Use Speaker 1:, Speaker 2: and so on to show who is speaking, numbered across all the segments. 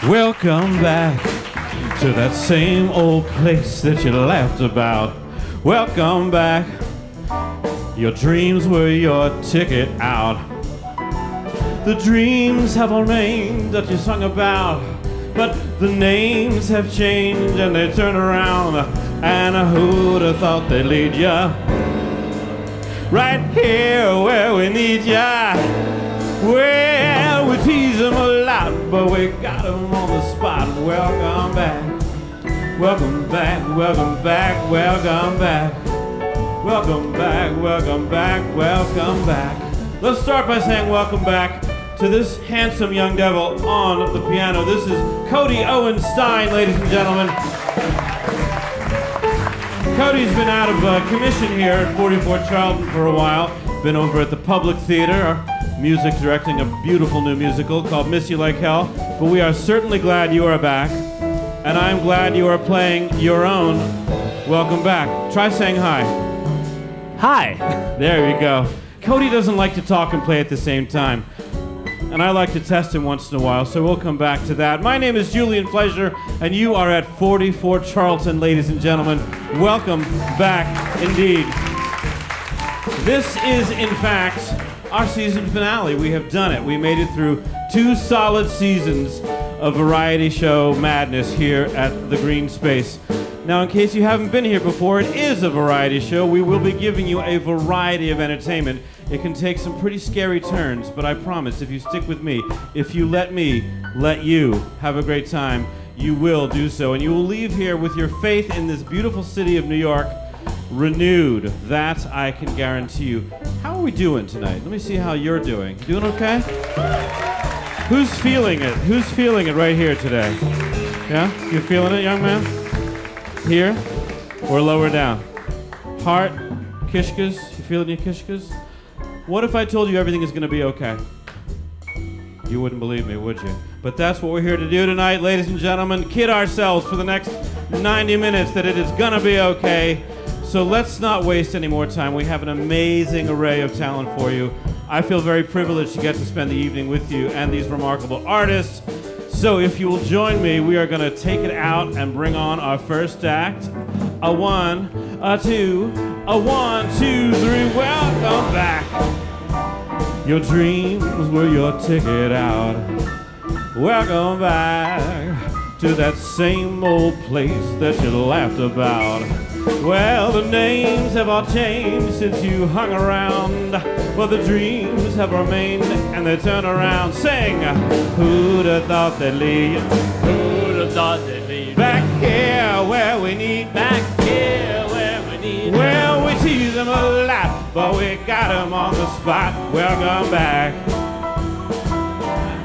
Speaker 1: Welcome back to that same old place that you laughed about. Welcome back. Your dreams were your ticket out. The dreams have all remained that you sung about, but the names have changed and they turn around. And who'd have thought they'd lead ya right here where we need ya? Well, we tease them a lot, but we got them on the spot. Welcome back, welcome back, welcome back, welcome back. Welcome back, welcome back, welcome back. Let's start by saying welcome back to this handsome young devil on the piano. This is Cody Owen Stein, ladies and gentlemen. Cody's been out of commission here at 44 Charlton for a while. Been over at the Public Theater, music directing a beautiful new musical called Miss You Like Hell. But we are certainly glad you are back, and I'm glad you are playing your own Welcome Back. Try saying hi.
Speaker 2: Hi.
Speaker 1: There you go. Cody doesn't like to talk and play at the same time, and I like to test him once in a while, so we'll come back to that. My name is Julian Fleisher, and you are at 44 Charlton, ladies and gentlemen. Welcome back indeed. This is, in fact, our season finale. We have done it. We made it through 2 solid seasons of variety show madness here at the Green Space. Now, in case you haven't been here before, it is a variety show. We will be giving you a variety of entertainment. It can take some pretty scary turns, but I promise, if you stick with me, if you let me let you have a great time, you will do so. And you will leave here with your faith in this beautiful city of New York renewed. That I can guarantee you. How are we doing tonight? Let me see how you're doing. Doing okay? Who's feeling it? Who's feeling it right here today? Yeah? You feeling it, young man? Here or lower down? Heart, kishkas, you feeling your kishkas? What if I told you everything is going to be okay? You wouldn't believe me, would you? But that's what we're here to do tonight, ladies and gentlemen. Kid ourselves for the next 90 minutes that it is going to be okay. So let's not waste any more time. We have an amazing array of talent for you. I feel very privileged to get to spend the evening with you and these remarkable artists. So if you will join me, we are going to take it out and bring on our first act. A 1, a 2, a 1, 2, 3, welcome back. Your dreams were your ticket out. Welcome back to that same old place that you laughed about. Well, the names have all changed since you hung around. Well, the dreams have remained and they turn around. Sing! Who'd have thought they'd lead you?
Speaker 2: Who'd have thought they'd lead
Speaker 1: back here where we need.
Speaker 2: back here where we need?
Speaker 1: Well, we tease them a lot, but we got them on the spot. Welcome back.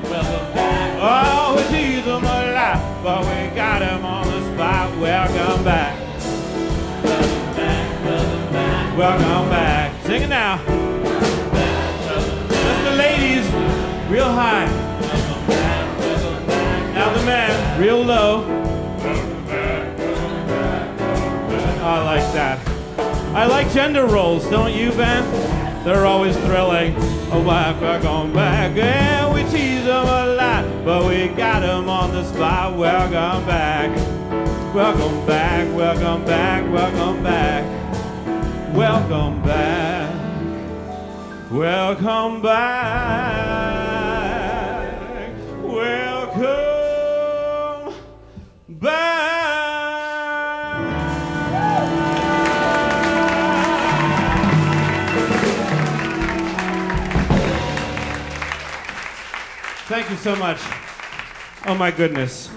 Speaker 2: Welcome back.
Speaker 1: Oh, we tease them a lot, but we got them on the spot. Welcome back.
Speaker 2: Welcome back. Welcome back.
Speaker 1: Welcome back. Sing it now. Just the ladies, real high.
Speaker 2: Welcome back. Welcome back.
Speaker 1: Now the men, real low. I like that. I like gender roles, don't you, Ben? They're always thrilling. Oh, welcome back. Yeah, we tease them a lot, but we got them on the spot. Welcome back. Welcome back, welcome back, welcome back. Welcome back. Welcome back. Welcome back. Thank you so much. Oh my goodness.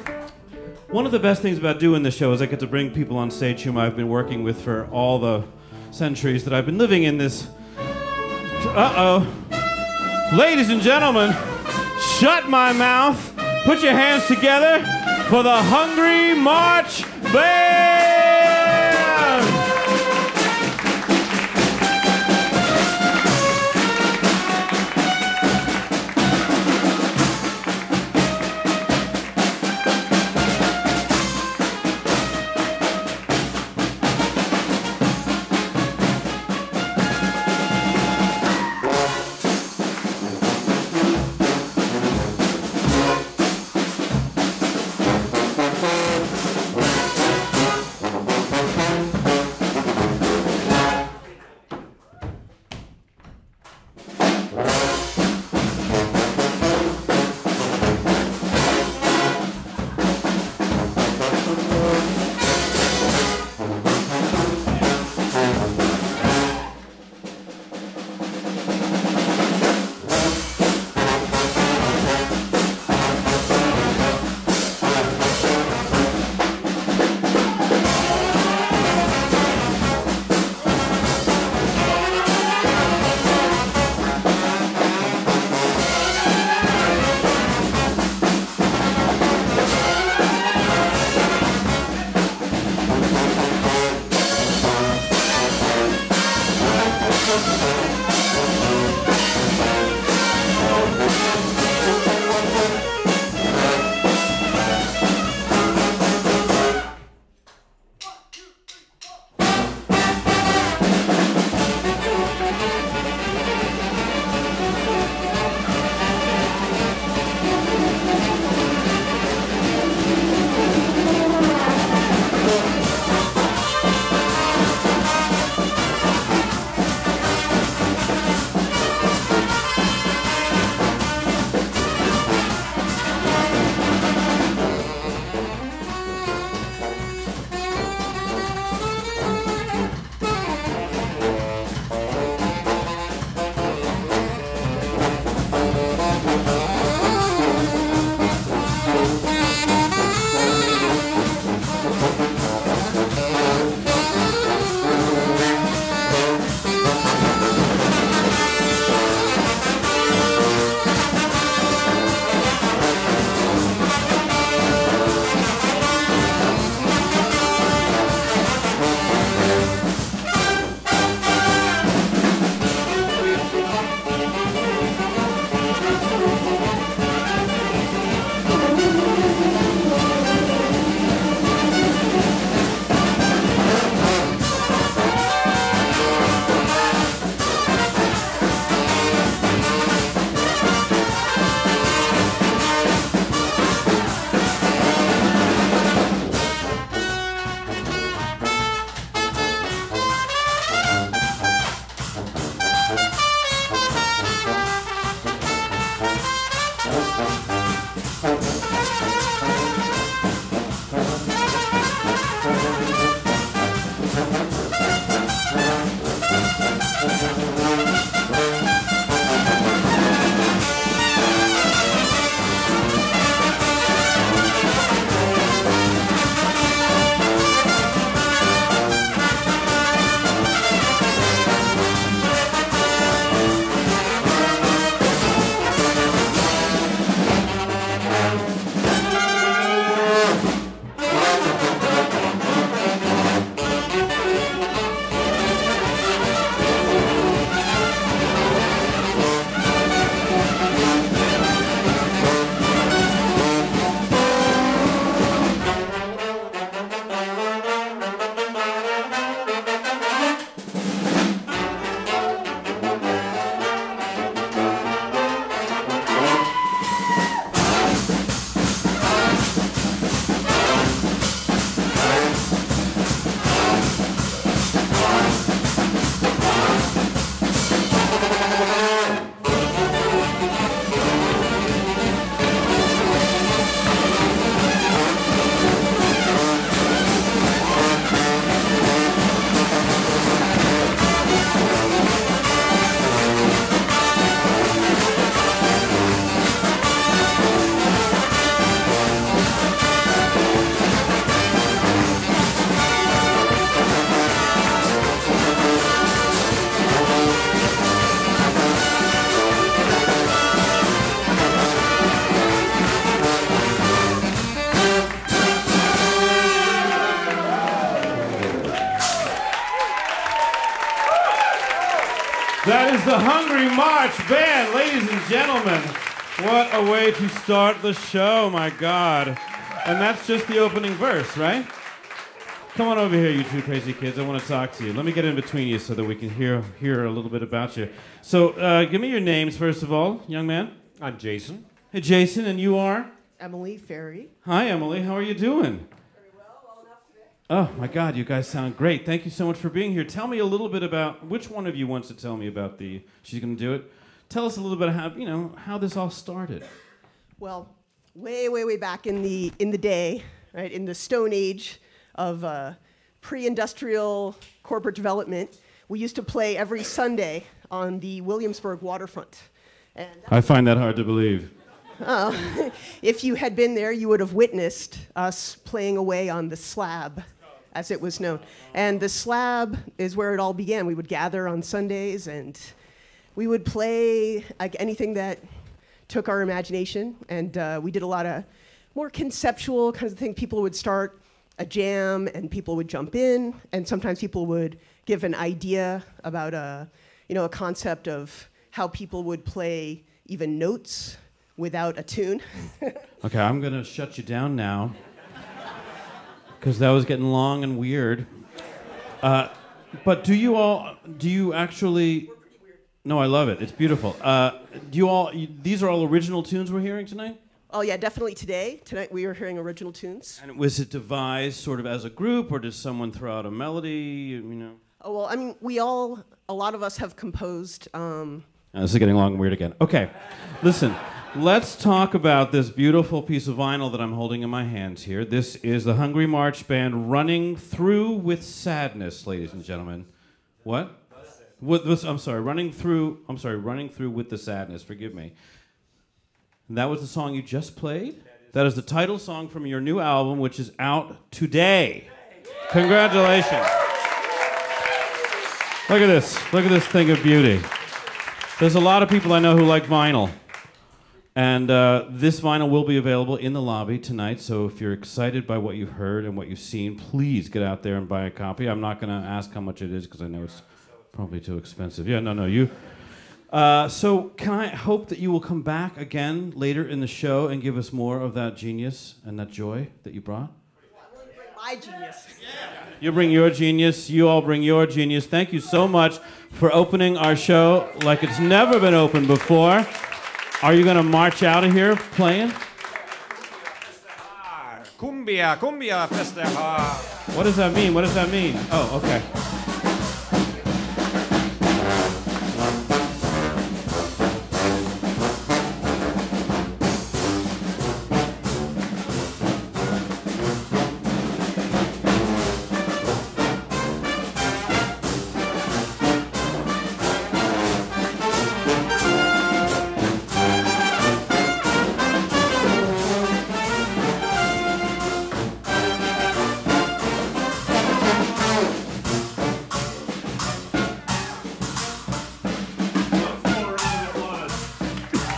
Speaker 1: One of the best things about doing this show is I get to bring people on stage whom I've been working with for all the centuries that I've been living in this. Uh-oh. Ladies and gentlemen, shut my mouth. Put your hands together for the Hungry March Band. That is the Hungry March Band, ladies and gentlemen. What a way to start the show, my God. And that's just the opening verse, right? Come on over here, you two crazy kids. I want to talk to you. Let me get in between you so that we can hear a little bit about you. So, give me your names, first of all, young man.
Speaker 3: I'm Jason.
Speaker 1: Hey, Jason, and you are?
Speaker 4: Emily Ferry.
Speaker 1: Hi, Emily. How are you doing? Oh, my God, you guys sound great. Thank you so much for being here. Tell me a little bit about, which one of you wants to tell me about she's going to do it. Tell us a little bit how this all started.
Speaker 4: Well, way back in the day, right, in the Stone Age of pre-industrial corporate development, we used to play every Sunday on the Williamsburg waterfront. And
Speaker 1: I find that hard to believe.
Speaker 4: if you had been there, you would have witnessed us playing away on the slab, as it was known. And the slab is where it all began. We would gather on Sundays, and we would play like anything that took our imagination. And we did a lot of more conceptual kinds of things. People would start a jam, and people would jump in. And sometimes people would give an idea about a concept of how people would play even notes without a tune.
Speaker 1: Okay, I'm going to shut you down now, because that was getting long and weird. But do you actually... No, I love it. It's beautiful. These are all original tunes we're hearing tonight?
Speaker 4: Oh, yeah, definitely today. Tonight we are hearing original tunes.
Speaker 1: And was it devised sort of as a group, or did someone throw out a melody,
Speaker 4: Oh, well, I mean, a lot of us have composed...
Speaker 1: This is getting long and weird again. Okay, listen. Let's talk about this beautiful piece of vinyl that I'm holding in my hands here. This is the Hungry March Band, Running Through with Sadness, ladies and gentlemen. What? Running Through with the Sadness, forgive me. And that was the song you just played? That is the title song from your new album, which is out today. Congratulations. Look at this thing of beauty. There's a lot of people I know who like vinyl. And this vinyl will be available in the lobby tonight, so if you're excited by what you've heard and what you've seen, please get out there and buy a copy. I'm not going to ask how much it is, because I know it's probably too expensive. Yeah, no, you. So can I hope that you will come back again later in the show and give us more of that genius and that joy that you brought?
Speaker 4: I'm going to bring my genius.
Speaker 1: You bring your genius. You all bring your genius. Thank you so much for opening our show like it's never been opened before. Are you going to march out of here playing?
Speaker 3: Cumbia festejar.
Speaker 1: What does that mean? Oh, okay.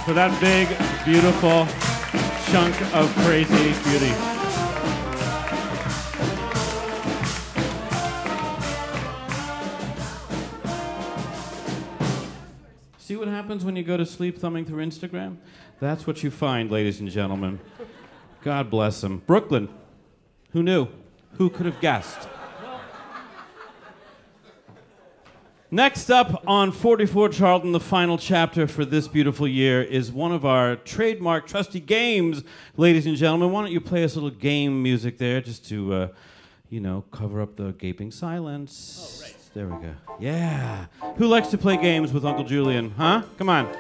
Speaker 1: For that big, beautiful chunk of crazy beauty. See what happens when you go to sleep thumbing through Instagram? That's what you find, ladies and gentlemen. God bless them. Brooklyn. Who knew? Who could have guessed? Next up on 44 Charlton, the final chapter for this beautiful year is one of our trademark trusty games, ladies and gentlemen. Why don't you play us a little game music there just to, cover up the gaping silence. Oh, right. There we go. Yeah. Who likes to play games with Uncle Julian? Huh? Come on.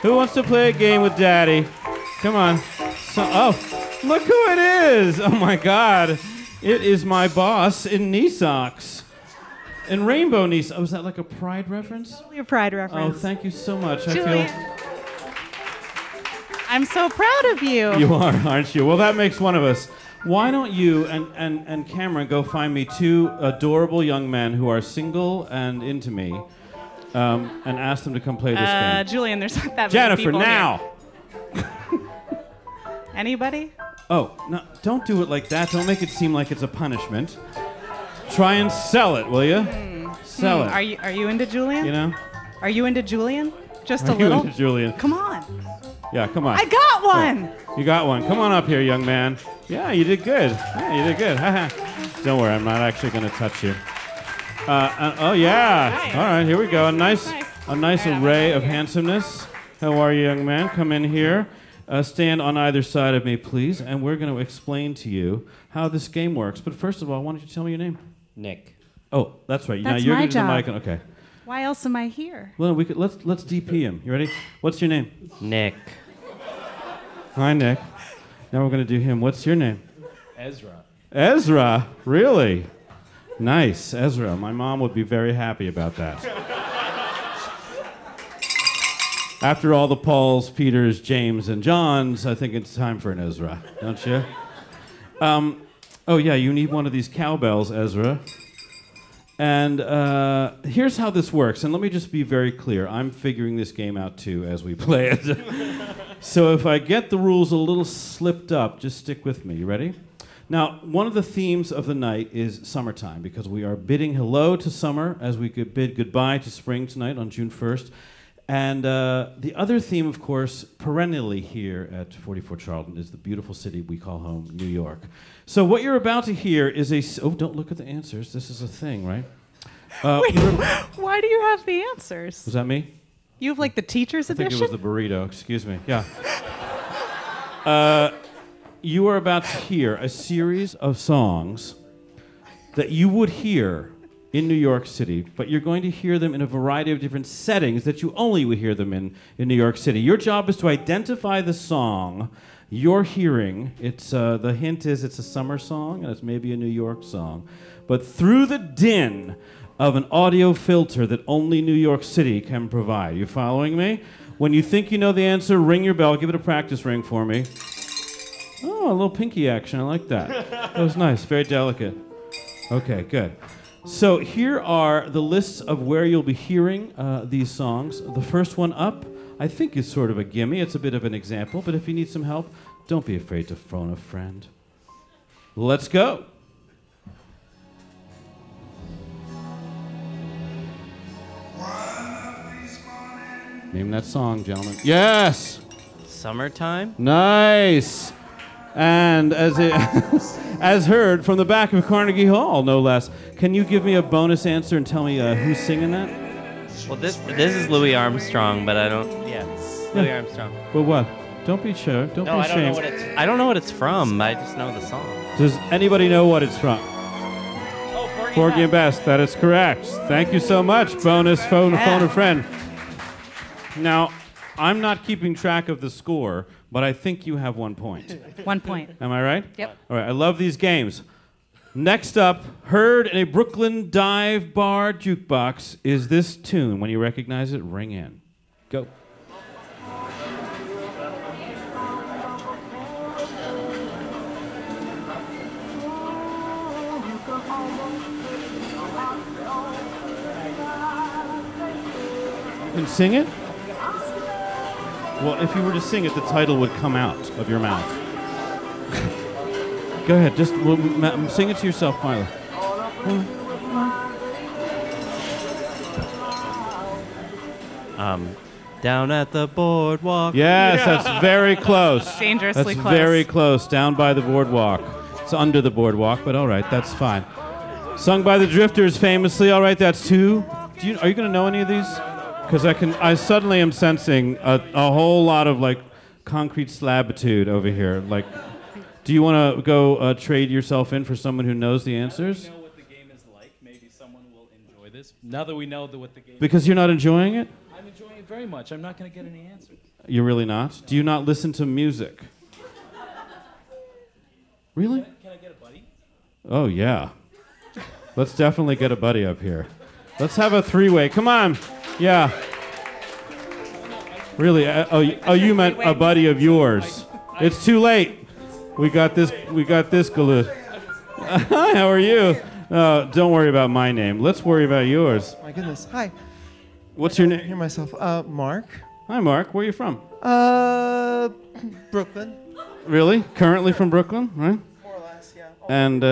Speaker 1: Who wants to play a game with Daddy? Come on. Look who it is. Oh, my God. It is my boss in knee socks. And rainbow knee socks. Oh, is that like a Pride reference?
Speaker 5: Totally a Pride reference.
Speaker 1: Oh, thank you so much.
Speaker 5: Julian, I'm so proud of you.
Speaker 1: You are, aren't you? Well, that makes one of us. Why don't you and Cameron go find me two adorable young men who are single and into me, and ask them to come play this game.
Speaker 5: Julian, there's not that many
Speaker 1: Jennifer,
Speaker 5: people
Speaker 1: now!
Speaker 5: Here. Anybody?
Speaker 1: Oh, no, don't do it like that. Don't make it seem like it's a punishment. Try and sell it, will you? Sell it.
Speaker 5: Are you into Julian?
Speaker 1: You know?
Speaker 5: Are you into Julian? Just a
Speaker 1: Are you
Speaker 5: little?
Speaker 1: into Julian?
Speaker 5: Come on.
Speaker 1: Yeah, come on.
Speaker 5: I got one.
Speaker 1: You got one. Come on up here, young man. Yeah, you did good. Yeah, you did good. Don't worry, I'm not actually going to touch you. Oh yeah.
Speaker 5: Nice.
Speaker 1: All right, here we go. A nice
Speaker 5: Nice.
Speaker 1: array of handsomeness. How are you, young man? Come in here. Stand on either side of me, please, and we're going to explain to you how this game works. But first of all, why don't you tell me your name?
Speaker 3: Nick.
Speaker 1: Oh, that's right. Now
Speaker 5: That's
Speaker 1: you're
Speaker 5: my
Speaker 1: getting the
Speaker 5: job.
Speaker 1: mic. Okay.
Speaker 5: Why else am I here?
Speaker 1: Well, let's DP him. You ready? What's your name?
Speaker 3: Nick.
Speaker 1: Hi, Nick. Now we're going to do him. What's your name?
Speaker 2: Ezra.
Speaker 1: Ezra. Really? Nice, Ezra. My mom would be very happy about that. After all the Pauls, Peters, James, and Johns, I think it's time for an Ezra, don't you? Oh yeah, you need one of these cowbells, Ezra. And here's how this works. And let me just be very clear. I'm figuring this game out too as we play it. So if I get the rules a little slipped up, just stick with me. You ready? Now, one of the themes of the night is summertime, because we are bidding hello to summer as we could bid goodbye to spring tonight on June 1st. And the other theme, of course, perennially here at 44 Charlton is the beautiful city we call home, New York. So what you're about to hear is oh, don't look at the answers. This is a thing, right?
Speaker 5: Wait, why do you have the answers?
Speaker 1: Was that me?
Speaker 5: You have like the teacher's
Speaker 1: I think
Speaker 5: edition?
Speaker 1: it was the burrito. Excuse me. Yeah. You are about to hear a series of songs that you would hear in New York City, but you're going to hear them in a variety of different settings that you only would hear them in New York City. Your job is to identify the song you're hearing. It's the hint is it's a summer song, and it's maybe a New York song. But through the din of an audio filter that only New York City can provide. You following me? When you think you know the answer, ring your bell. Give it a practice ring for me. Oh, a little pinky action. I like that. That was nice. Very delicate. Okay, good. So here are the lists of where you'll be hearing these songs. The first one up, I think, is sort of a gimme. It's a bit of an example, but if you need some help, don't be afraid to phone a friend. Let's go. Name that song, gentlemen. Yes!
Speaker 3: Summertime?
Speaker 1: Nice! And as heard from the back of Carnegie Hall, no less. Can you give me a bonus answer and tell me who's singing that?
Speaker 3: Well, this is Louis Armstrong, but I don't. Yeah, it's Louis Armstrong.
Speaker 1: Well, what? Don't be sure. Don't be
Speaker 3: No, I don't know
Speaker 1: ashamed.
Speaker 3: what it's. I don't know what it's from. I just know the song.
Speaker 1: Does anybody know what it's from?
Speaker 3: Oh,
Speaker 1: Porgy and Bess. That is correct. Thank you so much. Bonus phone a friend. Now, I'm not keeping track of the score, but I think you have 1 point.
Speaker 5: 1 point.
Speaker 1: Am I right?
Speaker 5: Yep.
Speaker 1: All right. I love these games. Next up, heard in a Brooklyn dive bar jukebox, is this tune. When you recognize it, ring in. Go. You can sing it? Well, if you were to sing it, the title would come out of your mouth. Go ahead, just sing it to yourself, Milo.
Speaker 3: Down at the boardwalk.
Speaker 1: Yes, that's very close.
Speaker 5: Dangerously
Speaker 1: That's
Speaker 5: close.
Speaker 1: very close, down by the boardwalk. It's under the boardwalk, but all right, that's fine. Sung by the Drifters famously. All right, that's two. Are you going to know any of these? Because I suddenly am sensing a whole lot of like concrete slabitude over here. Like, do you want to go trade yourself in for someone who knows the answers?
Speaker 2: Know what the game is like. Maybe someone will enjoy this. Now that we know what the game
Speaker 1: Because you're not enjoying it?
Speaker 2: I'm enjoying it very much. I'm not going to get any answers.
Speaker 1: You're really not? Do you not listen to music? Really?
Speaker 2: Can I get a buddy?
Speaker 1: Oh, yeah. Let's definitely get a buddy up here. Let's have a three-way. Come on. Yeah. Really? You meant a buddy of yours. It's too late. We got this, Galoo. Hi, how are you? Don't worry about my name. Let's worry about yours.
Speaker 6: My goodness. Hi.
Speaker 1: What's your
Speaker 6: Hear
Speaker 1: name?
Speaker 6: myself. Mark.
Speaker 1: Hi, Mark. Where are you from?
Speaker 6: Brooklyn.
Speaker 1: Really? Currently from Brooklyn, right?
Speaker 6: More or less, yeah.
Speaker 1: And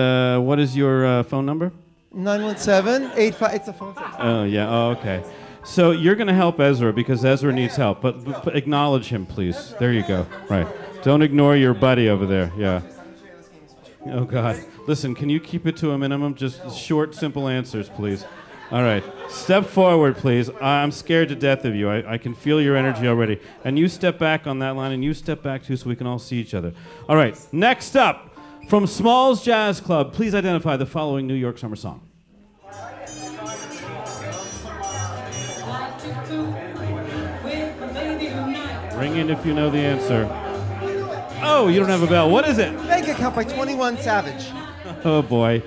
Speaker 1: what is your phone number?
Speaker 6: 917-85. It's a phone system.
Speaker 1: Oh, yeah. Oh, okay. So you're going to help Ezra because Ezra needs help, but acknowledge him, please. There you go. Right. Don't ignore your buddy over there. Yeah. Oh, God. Listen, can you keep it to a minimum? Just short, simple answers, please. All right. Step forward, please. I'm scared to death of you. I can feel your energy already. And you step back on that line, and you step back, too, so we can all see each other. All right. Next up, from Small's Jazz Club, please identify the following New York summer song. Ring in if you know the answer. Oh, you don't have a bell. What is it?
Speaker 6: Bank Account by 21 Savage.
Speaker 1: Oh, boy.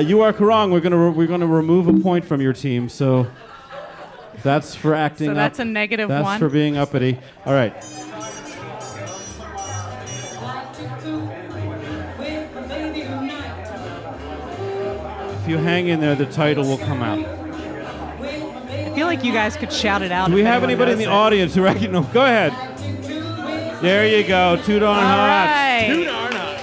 Speaker 1: You are wrong. We're gonna remove a point from your team, so that's for acting
Speaker 5: So
Speaker 1: up.
Speaker 5: that's a negative
Speaker 1: That's
Speaker 5: one.
Speaker 1: for being uppity. All right. If you hang in there, the title will come out.
Speaker 5: I feel like you guys could shout it out.
Speaker 1: Do we
Speaker 5: if
Speaker 1: have
Speaker 5: anyone
Speaker 1: anybody in
Speaker 5: knows
Speaker 1: the
Speaker 5: it.
Speaker 1: audience who reckon? No, go ahead. There you go. Too darn
Speaker 5: All
Speaker 1: hot.
Speaker 5: right.
Speaker 1: Too darn hot.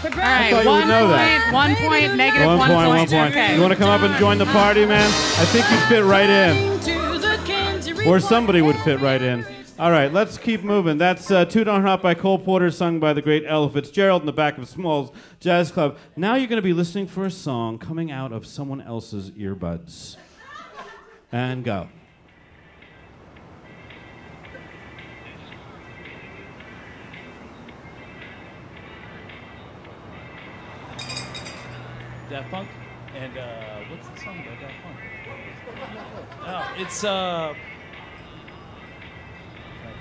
Speaker 5: All right.
Speaker 1: thought you would know that.
Speaker 5: 1 point, negative
Speaker 1: 1
Speaker 5: 1
Speaker 1: point, 1
Speaker 5: point.
Speaker 1: point.
Speaker 5: Okay.
Speaker 1: You want to come up and join the party, man? I think you'd fit right in. Or somebody would fit right in. All right, let's keep moving. That's Too Darn Hot by Cole Porter, sung by the great Ella Fitzgerald in the back of Small's Jazz Club. Now you're going to be listening for a song coming out of someone else's earbuds. And go.
Speaker 2: Daft Punk, and what's the song by Daft Punk? Oh, it's Can I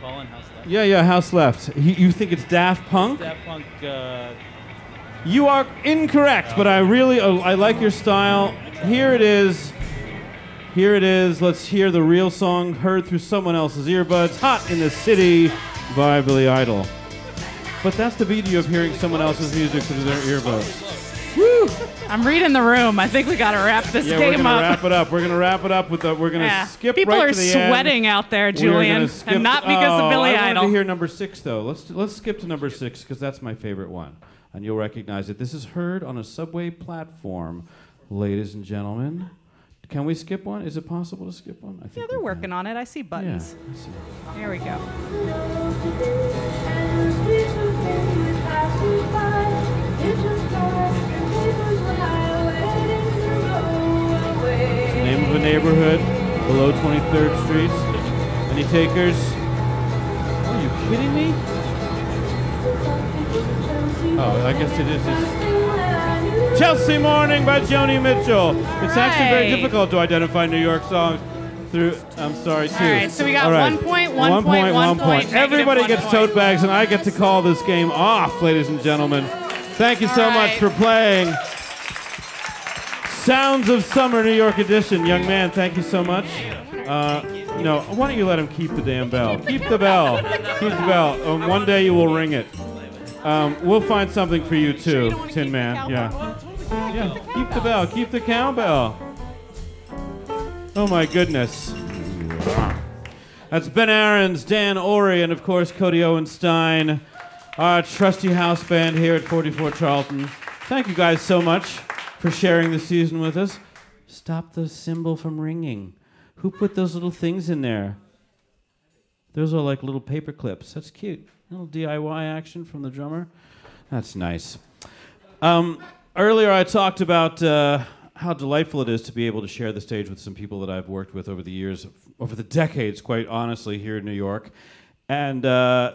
Speaker 2: call in House Left?
Speaker 1: Yeah, House Left. You think it's Daft Punk?
Speaker 2: Daft Punk.
Speaker 1: You are incorrect, but I like your style. Here it is. Here it is. Let's hear the real song heard through someone else's earbuds. Hot in the City by Billy Idol. But that's the beauty of hearing someone else's music through their earbuds. Woo!
Speaker 5: I'm reading the room. I think we got to wrap this
Speaker 1: Yeah,
Speaker 5: game
Speaker 1: we're gonna
Speaker 5: up.
Speaker 1: wrap it up. We're gonna wrap it up with we're gonna skip
Speaker 5: People
Speaker 1: right
Speaker 5: are
Speaker 1: to the end.
Speaker 5: sweating out there,
Speaker 1: We are
Speaker 5: Julian,
Speaker 1: gonna skip
Speaker 5: and not because of Billy
Speaker 1: I wanted
Speaker 5: Idol.
Speaker 1: to hear number 6 though. Let's skip to number 6 because that's my favorite one, and you'll recognize it. This is heard on a subway platform, ladies and gentlemen. Can we skip one? Is it possible to skip one? I think
Speaker 5: Yeah, they're
Speaker 1: we
Speaker 5: working
Speaker 1: can.
Speaker 5: on it. I see buttons.
Speaker 1: Yeah. I see.
Speaker 5: Here we go.
Speaker 1: It's the name of a neighborhood below 23rd Street. Any takers? Are you kidding me? Oh, I guess it is. It's Chelsea Morning by Joni Mitchell. It's actually very
Speaker 5: Right.
Speaker 1: difficult to identify New York songs through. I'm sorry, two.
Speaker 5: All right, so we got
Speaker 1: All right.
Speaker 5: 1 point,
Speaker 1: 1 point, 1 point.
Speaker 5: negative
Speaker 1: Everybody
Speaker 5: 1
Speaker 1: gets
Speaker 5: point.
Speaker 1: tote bags, and I get to call this game off, ladies and gentlemen. Thank you so
Speaker 5: All
Speaker 1: much
Speaker 5: right.
Speaker 1: for playing. Sounds of Summer, New York edition. Young man, thank you so much. No, why don't you let him keep the damn bell? Keep the bell. Keep the bell. One day you will ring it. We'll find something for you too, Tin Man. Yeah. Yeah. Keep the bell. Keep the cowbell. Oh my goodness. That's Ben Aarons, Dan Orey, and of course Cody Owenstein, our trusty house band here at 44 Charlton. Thank you guys so much for sharing the season with us. Stop the cymbal from ringing. Who put those little things in there? Those are like little paper clips. That's cute. A little DIY action from the drummer. That's nice. Earlier I talked about how delightful it is to be able to share the stage with some people that I've worked with over the years, over the decades, quite honestly, here in New York. And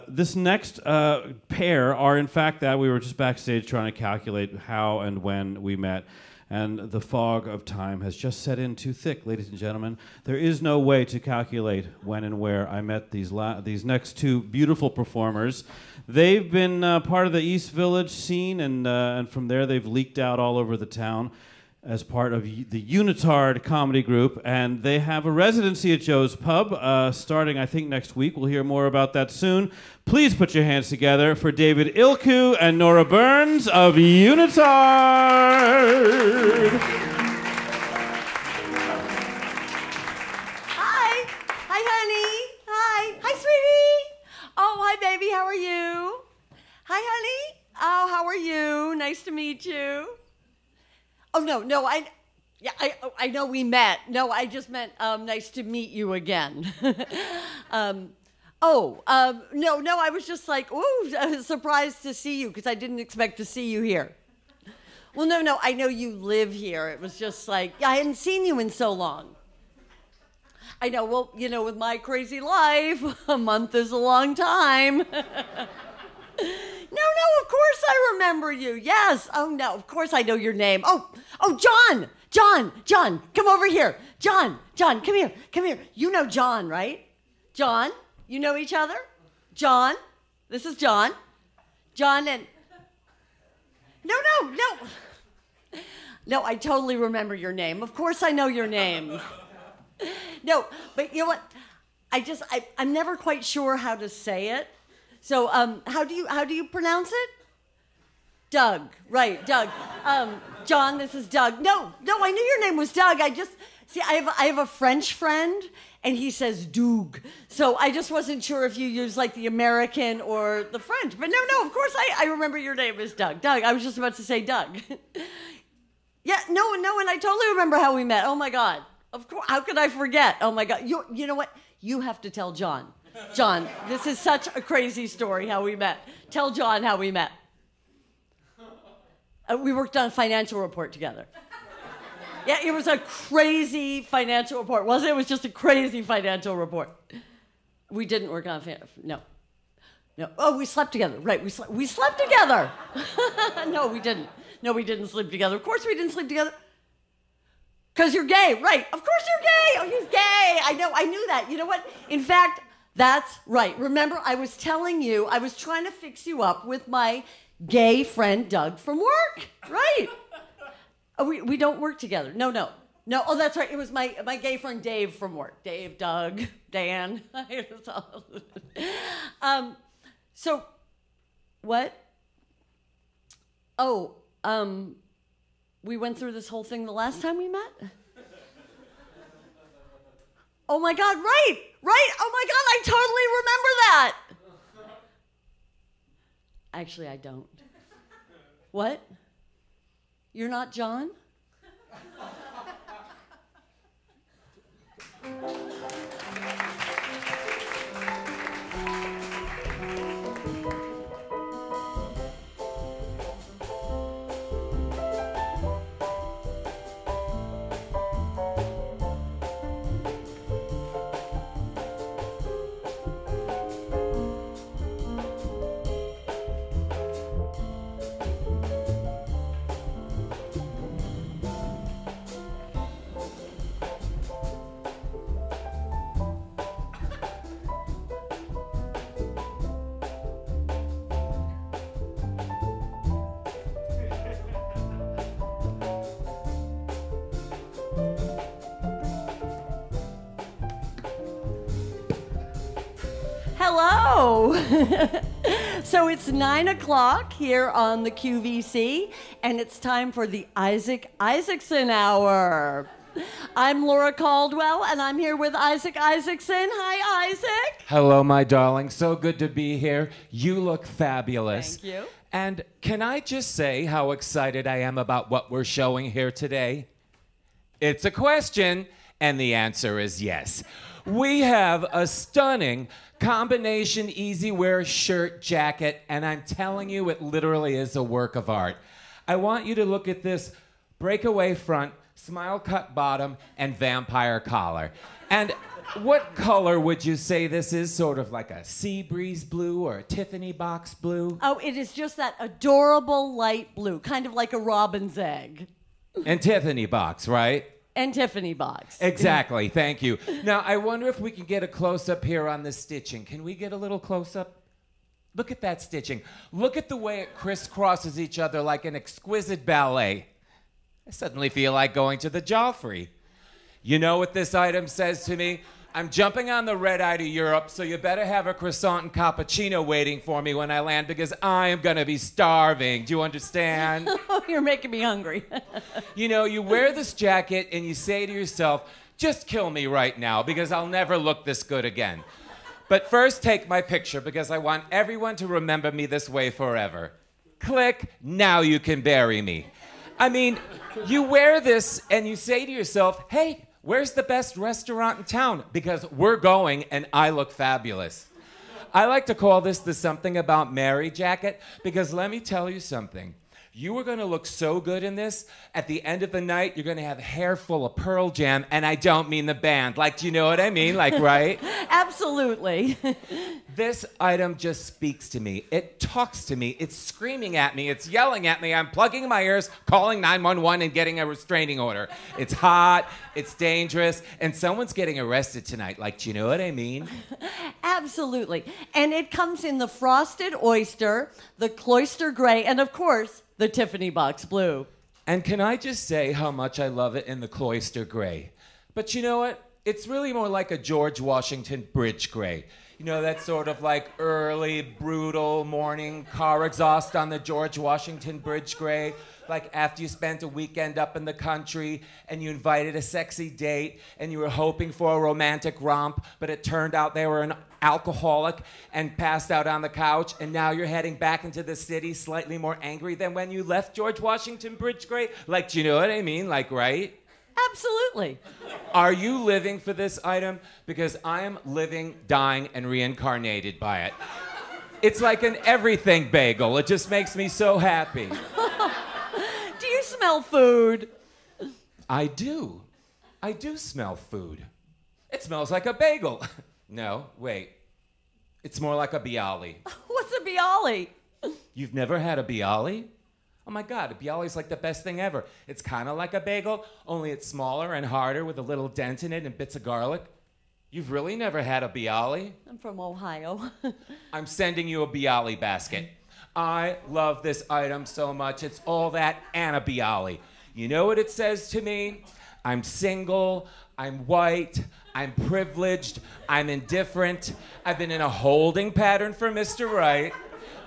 Speaker 1: this next pair are, in fact, that we were just backstage trying to calculate how and when we met. And the fog of time has just set in too thick, ladies and gentlemen. There is no way to calculate when and where I met these next two beautiful performers. They've been part of the East Village scene, and from there they've leaked out all over the town as part of the Unitard comedy group, and they have a residency at Joe's Pub starting, I think, next week. We'll hear more about that soon. Please put your hands together for David Ilku and Nora Burns of Unitard.
Speaker 7: Hi. Hi, honey. Hi. Hi, sweetie. Oh, hi, baby. How are you? Hi, honey. Oh, how are you? Nice to meet you. Oh, no, Yeah, I know we met. No, I just meant nice to meet you again. No, I was just like, ooh, I was surprised to see you because I didn't expect to see you here. Well, no, I know you live here. It was just like, I hadn't seen you in so long. I know, well, with my crazy life, a month is a long time. No, of course I remember you. Yes. Oh, no, of course I know your name. Oh, John, come over here. John, come here. You know John, right? John, you know each other? John, this is John. John and... No. No, I totally remember your name. Of course I know your name. No, but you know what? I'm never quite sure how to say it. So, how do you pronounce it? Doug, right, Doug. John, this is Doug. No, I knew your name was Doug. I have a French friend, and he says Doug. So I just wasn't sure if you use like the American or the French. But no, of course I remember your name is Doug. Doug, I was just about to say Doug. Yeah, no, and I totally remember how we met. Oh my God. Of course, how could I forget? Oh my God. You know what? You have to tell John. John, this is such a crazy story how we met. Tell John how we met. We worked on a financial report together. Yeah, it was a crazy financial report, wasn't it? It was just a crazy financial report. We didn't work on no. Oh, we slept together. Right, we slept together. No, we didn't. No, we didn't sleep together. Of course we didn't sleep together. Because you're gay, right. Of course you're gay. Oh, he's gay. I know, I knew that. You know what? In fact, that's right. Remember, I was telling you, I was trying to fix you up with my gay friend Doug from work, right? Oh, we don't work together. No. Oh, that's right. It was my gay friend Dave from work. Dave, Doug, Dan. So, what? Oh, we went through this whole thing the last time we met? Oh my God, right. Oh my God, I totally remember that. Actually, I don't. What? You're not John? Hello. So it's 9 o'clock here on the QVC, and it's time for the Isaac Isaacson Hour. I'm Laura Caldwell, and I'm here with Isaac Isaacson. Hi, Isaac.
Speaker 8: Hello, my darling. So good to be here. You look fabulous.
Speaker 7: Thank you.
Speaker 8: And can I just say how excited I am about what we're showing here today? It's a question, and the answer is yes. We have a stunning combination easy wear shirt jacket, and I'm telling you, it literally is a work of art. I want you to look at this breakaway front, smile cut bottom, and vampire collar. And what color would you say this is? Sort of like a sea breeze blue or a Tiffany box blue?
Speaker 7: Oh, it is just that adorable light blue, kind of like a robin's egg.
Speaker 8: And Tiffany box, right?
Speaker 7: And Tiffany box.
Speaker 8: Exactly, thank you. Now, I wonder if we can get a close-up here on the stitching. Can we get a little close-up? Look at that stitching. Look at the way it crisscrosses each other like an exquisite ballet. I suddenly feel like going to the Joffrey. You know what this item says to me? I'm jumping on the red-eye to Europe, so you better have a croissant and cappuccino waiting for me when I land because I am gonna be starving. Do you understand?
Speaker 7: Oh, you're making me hungry.
Speaker 8: You know, you wear this jacket and you say to yourself, just kill me right now because I'll never look this good again. But first, take my picture because I want everyone to remember me this way forever. Click, now you can bury me. I mean, you wear this and you say to yourself, hey, where's the best restaurant in town? Because we're going and I look fabulous. I like to call this the Something About Mary jacket because let me tell you something. You are going to look so good in this. At the end of the night, you're going to have hair full of Pearl Jam, and I don't mean the band. Like, do you know what I mean? Like, right?
Speaker 7: Absolutely.
Speaker 8: This item just speaks to me. It talks to me. It's screaming at me. It's yelling at me. I'm plugging my ears, calling 911, and getting a restraining order. It's hot. It's dangerous. And someone's getting arrested tonight. Like, do you know what I mean?
Speaker 7: Absolutely. And it comes in the frosted oyster, the cloister gray, and of course, the Tiffany box blue.
Speaker 8: And can I just say how much I love it in the cloister gray? But you know what? It's really more like a George Washington bridge gray. You know, that sort of like early, brutal morning car exhaust on the George Washington bridge gray. Like after you spent a weekend up in the country and you invited a sexy date and you were hoping for a romantic romp, but it turned out they were an alcoholic and passed out on the couch, and now you're heading back into the city slightly more angry than when you left George Washington bridge gray. Like, do you know what I mean? Like, right?
Speaker 7: Absolutely.
Speaker 8: Are you living for this item? Because I am living, dying, and reincarnated by it. It's like an everything bagel. It just makes me so happy.
Speaker 7: Do you smell food?
Speaker 8: I do. I do smell food. It smells like a bagel. No, wait. It's more like a bialy.
Speaker 7: What's a bialy?
Speaker 8: You've never had a bialy? Oh my God, a bialy's like the best thing ever. It's kind of like a bagel, only it's smaller and harder with a little dent in it and bits of garlic. You've really never had a bialy?
Speaker 7: I'm from Ohio.
Speaker 8: I'm sending you a bialy basket. I love this item so much. It's all that and a bialy. You know what it says to me? I'm single, I'm white, I'm privileged, I'm indifferent. I've been in a holding pattern for Mr. Right.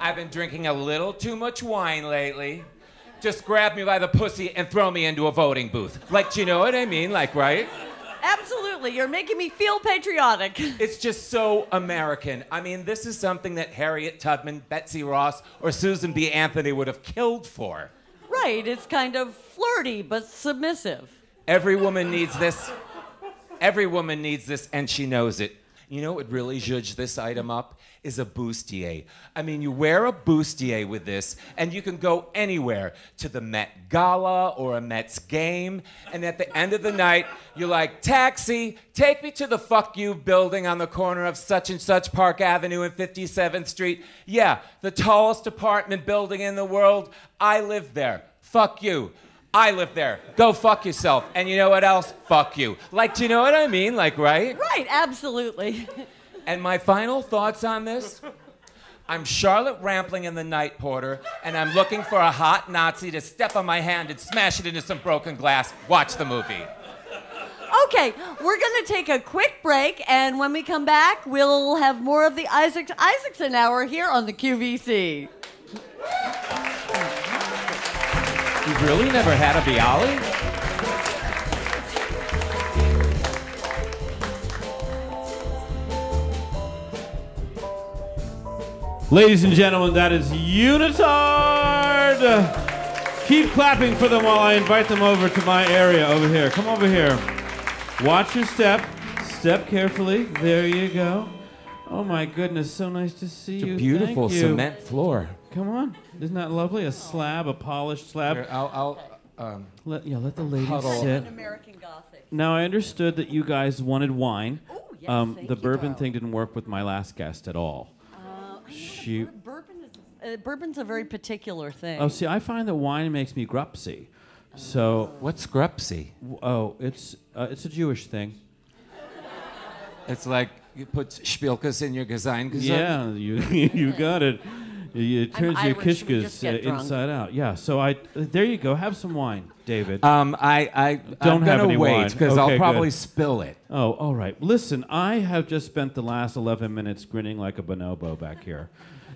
Speaker 8: I've been drinking a little too much wine lately. Just grab me by the pussy and throw me into a voting booth. Like, do you know what I mean? Like, right?
Speaker 7: Absolutely. You're making me feel patriotic.
Speaker 8: It's just so American. I mean, this is something that Harriet Tubman, Betsy Ross, or Susan B. Anthony would have killed for.
Speaker 7: Right. It's kind of flirty, but submissive.
Speaker 8: Every woman needs this. Every woman needs this, and she knows it. You know what would really zhuzh this item up? Is a bustier. I mean, you wear a bustier with this, and you can go anywhere, to the Met Gala or a Mets game, and at the end of the night, you're like, taxi, take me to the fuck you building on the corner of such and such Park Avenue and 57th Street. Yeah, the tallest apartment building in the world. I live there. Fuck you. I live there. Go fuck yourself. And you know what else? Fuck you. Like, do you know what I mean? Like, right?
Speaker 7: Right, absolutely.
Speaker 8: And my final thoughts on this? I'm Charlotte Rampling in The Night Porter, and I'm looking for a hot Nazi to step on my hand and smash it into some broken glass. Watch the movie.
Speaker 7: Okay, we're going to take a quick break, and when we come back, we'll have more of the Isaacson Hour here on the QVC.
Speaker 8: You've really never had a bialy?
Speaker 1: Ladies and gentlemen, that is Unitard! Keep clapping for them while I invite them over to my area over here. Come over here. Watch your step. Step carefully. There you go. Oh my goodness, so nice to see you.
Speaker 8: It's a beautiful
Speaker 1: Thank you.
Speaker 8: cement floor.
Speaker 1: Come on. Isn't that lovely? A slab, a polished slab.
Speaker 8: Here, I'll
Speaker 1: let the ladies
Speaker 8: huddle.
Speaker 1: sit.
Speaker 7: American Gothic.
Speaker 1: Now, I understood that you guys wanted wine.
Speaker 7: Oh, yes, thank
Speaker 1: the
Speaker 7: you,
Speaker 1: bourbon
Speaker 7: darling.
Speaker 1: thing didn't work with my last guest at all.
Speaker 7: Bourbon's a very particular thing.
Speaker 1: Oh, see, I find that wine makes me grupsy. So,
Speaker 8: What's grupsy?
Speaker 1: it's a Jewish thing.
Speaker 8: It's like you put spielkas in your Gesang.
Speaker 1: Yeah, you got it. It turns your
Speaker 7: Irish, we just
Speaker 1: kishkas
Speaker 7: get drunk.
Speaker 1: inside out. Yeah, so there you go. Have some wine, David.
Speaker 8: I'm
Speaker 1: Don't have
Speaker 8: gonna
Speaker 1: any
Speaker 8: wait
Speaker 1: wine.
Speaker 8: because
Speaker 1: Okay,
Speaker 8: I'll probably
Speaker 1: good.
Speaker 8: spill it.
Speaker 1: Oh, all right. Listen, I have just spent the last 11 minutes grinning like a bonobo back here.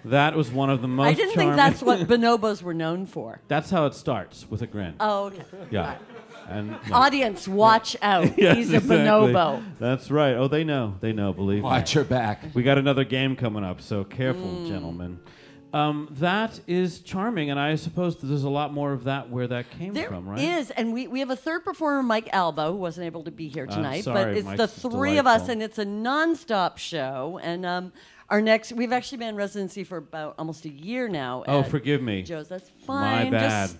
Speaker 1: That was one of the most
Speaker 7: I didn't think
Speaker 1: charming-
Speaker 7: that's what bonobos were known for.
Speaker 1: That's how it starts, with a grin.
Speaker 7: Oh, okay.
Speaker 1: Yeah. And
Speaker 7: Audience, watch out.
Speaker 1: Yes,
Speaker 7: He's a
Speaker 1: exactly.
Speaker 7: bonobo.
Speaker 1: That's right. Oh, they know. They know, believe me.
Speaker 8: Watch your back.
Speaker 1: We got another game coming up, so careful, gentlemen. That is charming, and I suppose that there's a lot more of that where that came from, right?
Speaker 7: There is, and we have a third performer, Mike Albo, who wasn't able to be here tonight,
Speaker 1: sorry,
Speaker 7: but it's
Speaker 1: Mike's
Speaker 7: the three of us,
Speaker 1: delightful.
Speaker 7: and it's a nonstop show. And our next, we've actually been in residency for about almost a year now.
Speaker 1: Oh,
Speaker 7: at
Speaker 1: forgive me.
Speaker 7: Joe's, that's fine.
Speaker 1: My bad.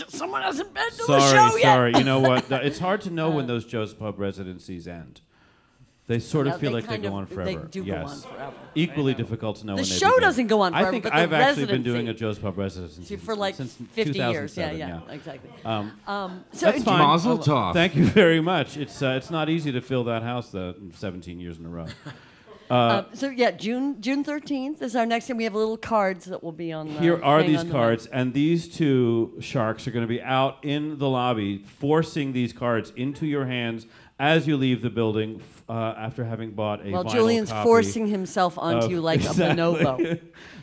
Speaker 7: Someone hasn't been to the show yet.
Speaker 1: Sorry. You know what? It's hard to know when those Joe's Pub residencies end. They sort of
Speaker 7: No,
Speaker 1: feel
Speaker 7: they
Speaker 1: like they
Speaker 7: kind
Speaker 1: go
Speaker 7: of-
Speaker 1: on forever.
Speaker 7: they do go
Speaker 1: yes.
Speaker 7: on forever.
Speaker 1: Equally difficult to know
Speaker 7: The
Speaker 1: when they
Speaker 7: show
Speaker 1: begin.
Speaker 7: doesn't go on forever,
Speaker 1: I think
Speaker 7: but the
Speaker 1: I've actually been
Speaker 7: residency-
Speaker 1: doing a Joe's Pub residency
Speaker 7: For like
Speaker 1: since
Speaker 7: 50 years.
Speaker 1: 2007,
Speaker 7: Yeah, exactly.
Speaker 1: So
Speaker 7: do
Speaker 1: that's fine.
Speaker 8: Mazel tov.
Speaker 1: Thank you very much. It's not easy to fill that house 17 years in a row.
Speaker 7: June 13th is our next thing. We have little cards that will be on the
Speaker 1: Here are
Speaker 7: thing
Speaker 1: these
Speaker 7: on the
Speaker 1: cards, and these two sharks are going to be out in the lobby forcing these cards into your hands as you leave the building after having bought a
Speaker 7: Well,
Speaker 1: vinyl
Speaker 7: Julian's
Speaker 1: copy
Speaker 7: forcing himself onto you like a bonobo.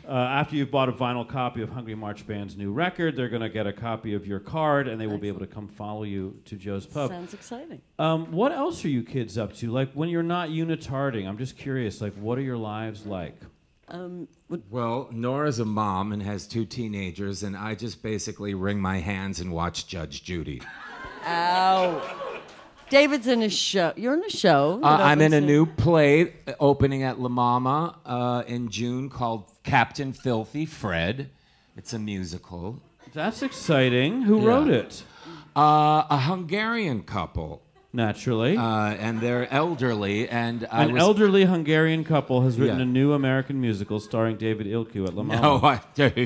Speaker 1: After you've bought a vinyl copy of Hungry March Band's new record, they're going to get a copy of your card, and they will be able to come follow you to Joe's Pub.
Speaker 7: Sounds exciting.
Speaker 1: What else are you kids up to? Like, when you're not unitarding, I'm just curious, like, what are your lives like?
Speaker 8: Well, Nora's a mom and has 2 teenagers, and I just basically wring my hands and watch Judge Judy.
Speaker 7: Ow. David's in a show. You're in a show. that
Speaker 8: I'm in a
Speaker 7: opens
Speaker 8: new play opening at La Mama in June called Captain Filthy Fred. It's a musical.
Speaker 1: That's exciting. Who
Speaker 8: Yeah.
Speaker 1: wrote it?
Speaker 8: A Hungarian couple.
Speaker 1: Naturally.
Speaker 8: And they're elderly, and
Speaker 1: An elderly Hungarian couple has written
Speaker 8: Yeah.
Speaker 1: a new American musical starring David Ilku at La Mama.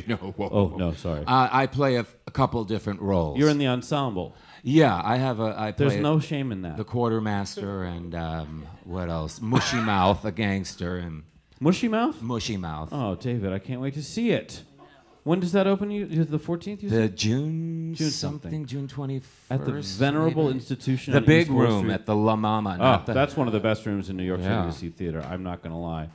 Speaker 8: No, whoa.
Speaker 1: Oh, no, sorry.
Speaker 8: I play a couple different roles.
Speaker 1: You're in the ensemble.
Speaker 8: Yeah, I play
Speaker 1: There's no shame in that.
Speaker 8: the quartermaster and what else? Mushy Mouth, a gangster, and
Speaker 1: Mushy Mouth?
Speaker 8: Mushy Mouth.
Speaker 1: Oh, David, I can't wait to see it. When does that open? The 14th, you
Speaker 8: The
Speaker 1: said?
Speaker 8: June
Speaker 1: June
Speaker 8: something, June 21st.
Speaker 1: At the Venerable
Speaker 8: maybe?
Speaker 1: Institution
Speaker 8: The
Speaker 1: on
Speaker 8: big
Speaker 1: East 4th
Speaker 8: room
Speaker 1: Street.
Speaker 8: at the La Mama.
Speaker 1: Oh,
Speaker 8: not the-
Speaker 1: that's one of the best rooms in New York
Speaker 8: Yeah.
Speaker 1: City to see theater. I'm not going to lie.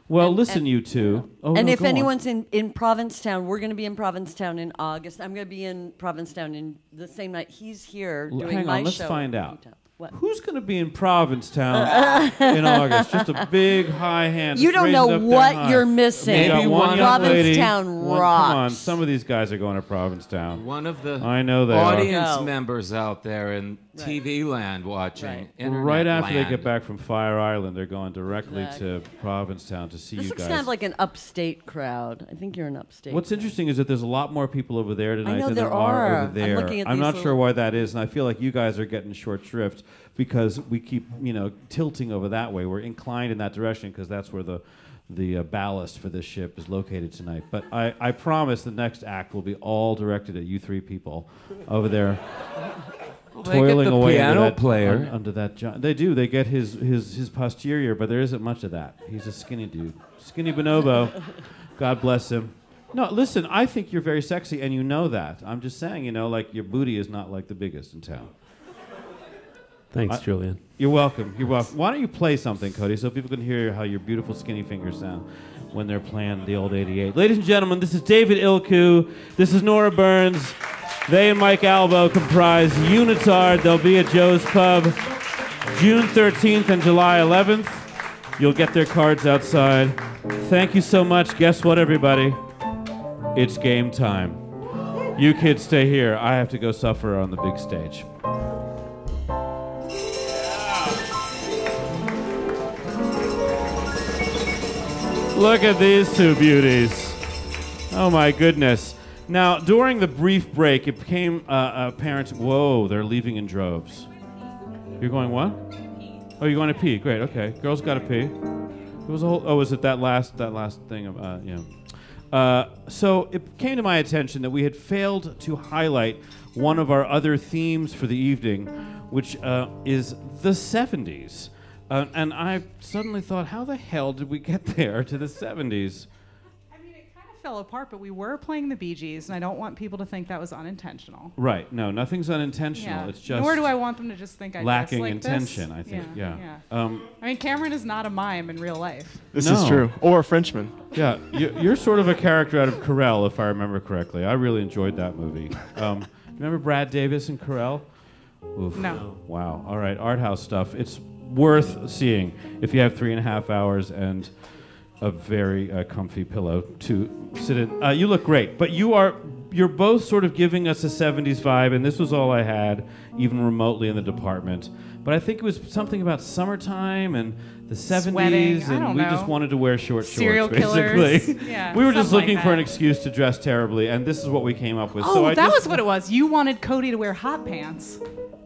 Speaker 1: Well, listen, you two. Oh,
Speaker 7: and
Speaker 1: no,
Speaker 7: if
Speaker 1: go on.
Speaker 7: anyone's in Provincetown, we're going to be in Provincetown in August. I'm going to be in Provincetown in the same night he's here doing
Speaker 1: Hang
Speaker 7: my
Speaker 1: on, let's
Speaker 7: show.
Speaker 1: find
Speaker 7: in
Speaker 1: out.
Speaker 7: Newtown. What?
Speaker 1: Who's going to be in Provincetown in August? Just a big high hand.
Speaker 7: You
Speaker 1: Just
Speaker 7: don't
Speaker 1: raise
Speaker 7: know
Speaker 1: it up there
Speaker 7: what
Speaker 1: high.
Speaker 7: you're missing.
Speaker 1: We got
Speaker 8: Maybe
Speaker 1: one
Speaker 8: one
Speaker 1: young lady,
Speaker 7: Provincetown
Speaker 1: one-
Speaker 7: rocks.
Speaker 1: Come on, some of these guys are going to Provincetown.
Speaker 8: One of the
Speaker 1: I know they are.
Speaker 8: audience
Speaker 7: No.
Speaker 8: members out there in TV land watching.
Speaker 7: Right.
Speaker 8: Internet
Speaker 1: Right after they
Speaker 8: land.
Speaker 1: get back from Fire Island, they're going directly
Speaker 7: Exactly.
Speaker 1: to Provincetown to see
Speaker 7: This
Speaker 1: you
Speaker 7: looks
Speaker 1: guys.
Speaker 7: kind of like an upstate crowd. I think you're an upstate.
Speaker 1: What's interesting is that there's a lot more people over there tonight
Speaker 7: know
Speaker 1: than
Speaker 7: there
Speaker 1: there are
Speaker 7: are.
Speaker 1: over
Speaker 7: I'm
Speaker 1: there.
Speaker 7: looking at
Speaker 1: I'm
Speaker 7: these
Speaker 1: not sure
Speaker 7: little-
Speaker 1: why that is, and I feel like you guys are getting short shrift because we keep, tilting over that way. We're inclined in that direction because that's where the ballast for this ship is located tonight. But I promise the next act will be all directed at you three people over there.
Speaker 8: They get
Speaker 1: Toiling
Speaker 8: the
Speaker 1: away
Speaker 8: piano
Speaker 1: under that,
Speaker 8: player.
Speaker 1: under that they do. They get his posterior, but there isn't much of that. He's a skinny dude, skinny bonobo. God bless him. No, listen. I think you're very sexy, and you know that. I'm just saying, like your booty is not like the biggest in town.
Speaker 9: Thanks, Julian.
Speaker 1: You're welcome. You're welcome. Why don't you play something, Cody, so people can hear how your beautiful skinny fingers sound when they're playing the old 88. Ladies and gentlemen, this is David Ilku. This is Nora Burns. They and Mike Albo comprise Unitard. They'll be at Joe's Pub June 13th and July 11th. You'll get their cards outside. Thank you so much. Guess what, everybody? It's game time. You kids stay here. I have to go suffer on the big stage. Look at these two beauties. Oh my goodness. Now, during the brief break, it became apparent, whoa, they're leaving in droves. You're going what? Oh, you're going to pee. Great, okay. Girls got to pee. It was a whole, was it that last thing of, so it came to my attention that we had failed to highlight one of our other themes for the evening, which is the 70s. And I suddenly thought, how the hell did we get there to the 70s?
Speaker 5: I mean, it kind of fell apart, but we were playing the Bee Gees, and I don't want people to think that was unintentional.
Speaker 1: Right. No, nothing's unintentional.
Speaker 5: Yeah.
Speaker 1: It's just
Speaker 5: Nor do I want them to just think I
Speaker 1: lacking
Speaker 5: dress like
Speaker 1: intention,
Speaker 5: this.
Speaker 1: I think. Yeah.
Speaker 5: I mean, Cameron is not a mime in real life.
Speaker 9: This
Speaker 1: No.
Speaker 9: is true. Or a Frenchman.
Speaker 1: Yeah, you're sort of a character out of Carell, if I remember correctly. I really enjoyed that movie. Remember Brad Davis in Carell? Oof.
Speaker 5: No.
Speaker 1: Wow. All right, art house stuff. It's worth seeing if you have 3.5 hours and a very comfy pillow to sit in. You look great, but you're both sort of giving us a 70s vibe, and this was all I had, even remotely in the department. But I think it was something about summertime and the 70s,
Speaker 5: Sweating.
Speaker 1: and we just wanted to wear short
Speaker 5: Serial
Speaker 1: shorts, basically.
Speaker 5: killers. Yeah,
Speaker 1: we were just
Speaker 5: something
Speaker 1: looking
Speaker 5: like
Speaker 1: for an
Speaker 5: that.
Speaker 1: excuse to dress terribly, and this is what we came up with.
Speaker 5: Oh,
Speaker 1: so
Speaker 5: that was what it was. You wanted Cody to wear hot pants,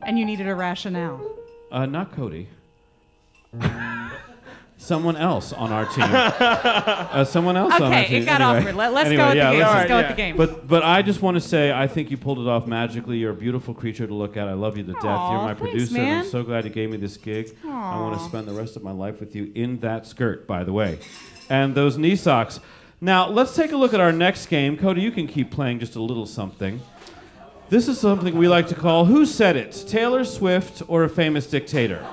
Speaker 5: and you needed a rationale.
Speaker 1: Not Cody. Someone else on our team. Someone else on our
Speaker 5: Okay,
Speaker 1: team.
Speaker 5: it got
Speaker 1: Anyway.
Speaker 5: awkward. Let's
Speaker 1: Anyway,
Speaker 5: go with
Speaker 1: yeah,
Speaker 5: the game.
Speaker 1: listen.
Speaker 5: Let's go with the game.
Speaker 1: But I just want to say, I think you pulled it off magically. You're a beautiful creature to look at. I love you to death. You're
Speaker 5: Aw,
Speaker 1: my
Speaker 5: thanks,
Speaker 1: producer, and
Speaker 5: man.
Speaker 1: I'm so glad you gave me this gig. I want to spend the rest of my life with you in that skirt, by the way. And those knee socks. Now, let's take a look at our next game. Cody, you can keep playing just a little something. This is something we like to call Who Said It? Taylor Swift or a famous dictator?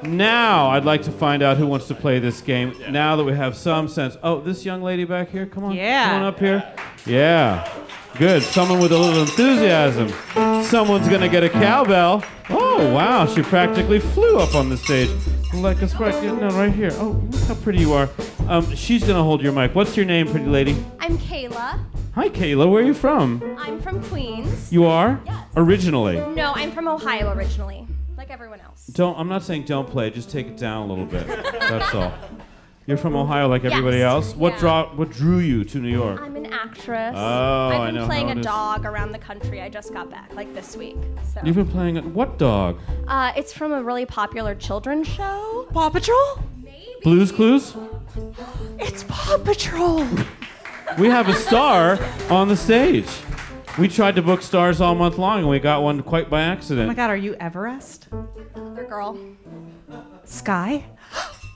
Speaker 1: Now, I'd like to find out who wants to play this game. Now that we have some sense. Oh, this young lady back here, come on.
Speaker 5: Yeah.
Speaker 1: Come on up here. Yeah. Good. Someone with a little enthusiasm. Someone's going to get a cowbell. Oh, wow. She practically flew up on the stage. Like a spark. No, right here. Oh, look how pretty you are. She's going to hold your mic. What's your name, pretty lady?
Speaker 10: I'm Kayla.
Speaker 1: Hi, Kayla. Where are you from?
Speaker 10: I'm from Queens.
Speaker 1: You are?
Speaker 10: Yes.
Speaker 1: Originally.
Speaker 10: No, I'm from Ohio originally, like everyone else.
Speaker 1: I'm not saying don't play. Just take it down a little bit. That's all. You're from Ohio like everybody
Speaker 10: Yes.
Speaker 1: else? What drew you to New York?
Speaker 10: I'm an actress.
Speaker 1: Oh,
Speaker 10: I've
Speaker 1: I
Speaker 10: been
Speaker 1: know
Speaker 10: playing
Speaker 1: how it
Speaker 10: a
Speaker 1: is.
Speaker 10: dog around the country. I just got back, like this week. So.
Speaker 1: You've been playing what dog?
Speaker 10: It's from a really popular children's show.
Speaker 5: Paw Patrol?
Speaker 1: Blue's Clues?
Speaker 5: It's Paw Patrol.
Speaker 1: We have a star on the stage. We tried to book stars all month long, and we got one quite by
Speaker 5: Oh my
Speaker 1: accident.
Speaker 5: God, are you Everest?
Speaker 10: Other girl.
Speaker 5: Sky?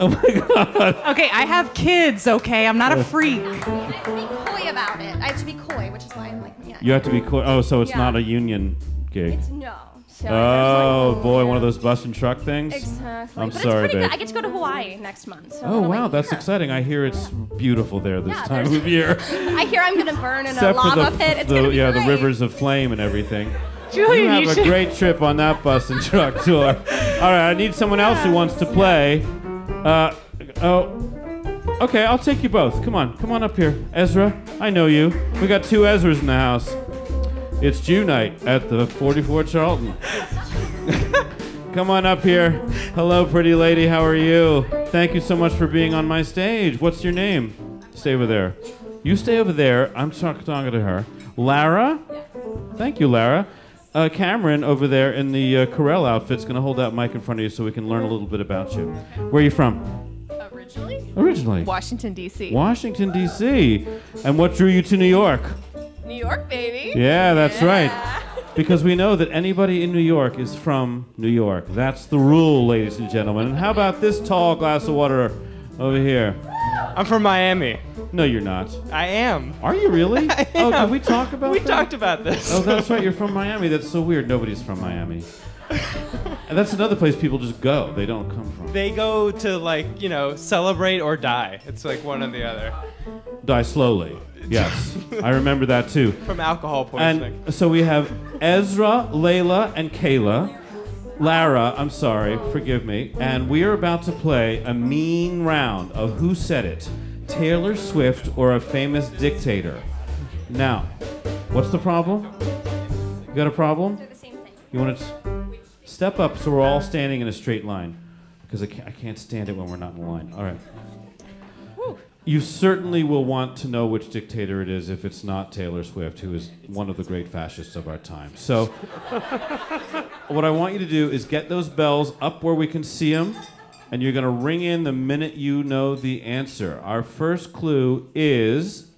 Speaker 1: Oh my God.
Speaker 5: Okay, I have kids, okay? I'm not a freak.
Speaker 10: I have to be coy about it. I have to be coy, which is why I'm like, yeah.
Speaker 1: You have to be cool. Oh, so it's
Speaker 10: Yeah.
Speaker 1: not a union gig.
Speaker 10: It's no. So
Speaker 1: Oh,
Speaker 10: there's
Speaker 1: boy, one of those bus and truck things?
Speaker 10: Exactly.
Speaker 1: I'm
Speaker 10: But
Speaker 1: sorry,
Speaker 10: it's pretty
Speaker 1: babe.
Speaker 10: good. I get to go to Hawaii next month. So
Speaker 1: Oh,
Speaker 10: that'll
Speaker 1: wow,
Speaker 10: be-
Speaker 1: that's
Speaker 10: yeah.
Speaker 1: exciting. I hear it's beautiful there this
Speaker 10: Yeah,
Speaker 1: time
Speaker 10: there's-
Speaker 1: of year.
Speaker 10: I hear I'm gonna burn in a
Speaker 1: Except for
Speaker 10: lava pit. It's gonna be
Speaker 1: the
Speaker 10: great.
Speaker 1: rivers of flame and everything.
Speaker 5: Julian,
Speaker 1: you
Speaker 5: you
Speaker 1: have a
Speaker 5: should-
Speaker 1: great trip on that bus and truck tour. All right, I need someone else who wants to play. Okay, I'll take you both. Come on up here. Ezra, I know you. We got two Ezras in the house. It's Jew night at the 44 Charlton. Come on up here. Hello, pretty lady. How are you? Thank you so much for being on my stage. What's your name? Stay over there. You stay over there. I'm talking to her. Lara? Thank you, Lara. Cameron over there in the Corel outfit's going to hold that mic in front of you so we can learn a little bit about you. Where are you from? Originally?
Speaker 11: Washington, D.C.
Speaker 1: Washington, D.C. And what drew you to New York?
Speaker 11: New York, baby.
Speaker 1: Yeah, that's right. Because we know that anybody in New York is from New York. That's the rule, ladies and gentlemen. And how about this tall glass of water over here?
Speaker 12: I'm from Miami.
Speaker 1: No, you're not.
Speaker 12: I am.
Speaker 1: Are you really?
Speaker 12: I
Speaker 1: Oh,
Speaker 12: am.
Speaker 1: did we talk about
Speaker 12: We
Speaker 1: that?
Speaker 12: talked about this.
Speaker 1: Oh, that's right. You're from Miami. That's so weird. Nobody's from Miami. And that's another place people just go. They don't come from.
Speaker 12: They go to celebrate or die. It's like one or the other.
Speaker 1: Die slowly. Yes. I remember that too.
Speaker 12: From alcohol poisoning.
Speaker 1: And so we have Ezra, Layla, and Kayla. Lara, I'm sorry, forgive me. And we are about to play a mean round of Who Said It? Taylor Swift or a famous dictator? Now, what's the problem? You got a problem? You want to step up so we're all standing in a straight line. Because I can't stand it when we're not in line. All right. You certainly will want to know which dictator it is if it's not Taylor Swift, who is one of the great fascists of our time. So, what I want you to do is get those bells up where we can see them, and you're going to ring in the minute you know the answer. Our first clue is,